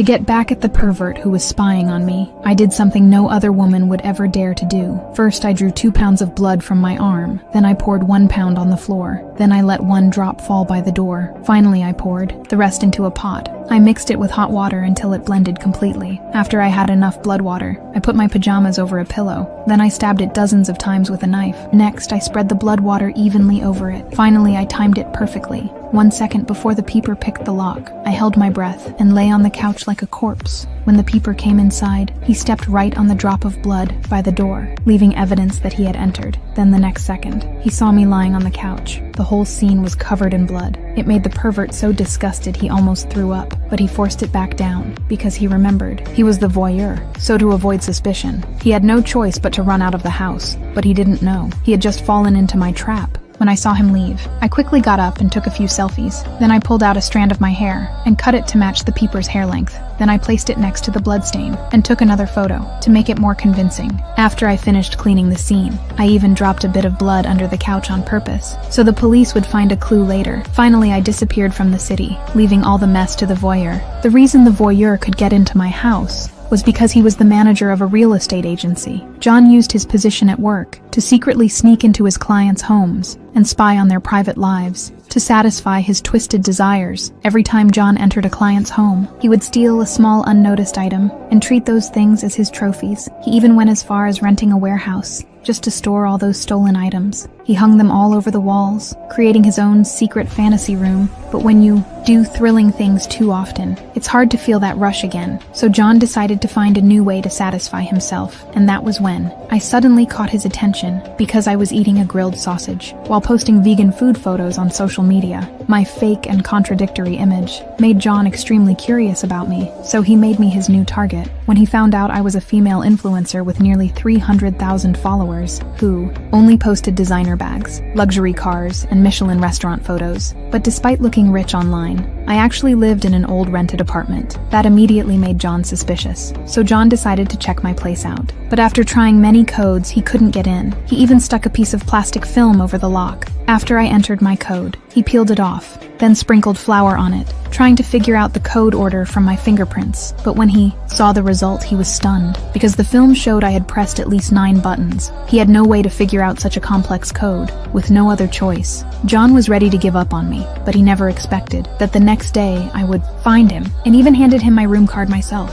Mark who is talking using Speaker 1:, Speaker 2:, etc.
Speaker 1: To get back at the pervert who was spying on me, I did something no other woman would ever dare to do. First, I drew 2 pounds of blood from my arm. Then I poured 1 pound on the floor. Then I let 1 drop fall by the door. Finally, I poured the rest into a pot. I mixed it with hot water until it blended completely. After I had enough blood water, I put my pajamas over a pillow. Then I stabbed it dozens of times with a knife. Next, I spread the blood water evenly over it. Finally, I timed it perfectly. 1 second before the peeper picked the lock, I held my breath and lay on the couch like a corpse. When the peeper came inside, he stepped right on the drop of blood by the door, leaving evidence that he had entered. Then the next second, he saw me lying on the couch. The whole scene was covered in blood. It made the pervert so disgusted he almost threw up, but he forced it back down because he remembered he was the voyeur. So to avoid suspicion, he had no choice but to run out of the house. But he didn't know. He had just fallen into my trap. When I saw him leave, I quickly got up and took a few selfies. Then I pulled out a strand of my hair and cut it to match the peeper's hair length. Then I placed it next to the bloodstain and took another photo to make it more convincing. After I finished cleaning the scene, I even dropped a bit of blood under the couch on purpose, so the police would find a clue later. Finally, I disappeared from the city, leaving all the mess to the voyeur. The reason the voyeur could get into my house was because he was the manager of a real estate agency. John used his position at work to secretly sneak into his clients' homes and spy on their private lives to satisfy his twisted desires. Every time John entered a client's home, he would steal a small unnoticed item and treat those things as his trophies. He even went as far as renting a warehouse just to store all those stolen items. He hung them all over the walls, creating his own secret fantasy room. But when you do thrilling things too often, it's hard to feel that rush again. So John decided to find a new way to satisfy himself, and that was when I suddenly caught his attention because I was eating a grilled sausage while posting vegan food photos on social media. My fake and contradictory image made John extremely curious about me, so he made me his new target. When he found out I was a female influencer with nearly 300,000 followers who only posted designer bags, luxury cars, and Michelin restaurant photos. But despite looking rich online, I actually lived in an old rented apartment. That immediately made John suspicious, so John decided to check my place out. But after trying many codes, he couldn't get in. He even stuck a piece of plastic film over the lock. After I entered my code, he peeled it off, then sprinkled flour on it, trying to figure out the code order from my fingerprints. But when he saw the result, he was stunned, because the film showed I had pressed at least 9 buttons. He had no way to figure out such a complex code, with no other choice. John was ready to give up on me, but he never expected that the next day I would find him, and even handed him my room card myself.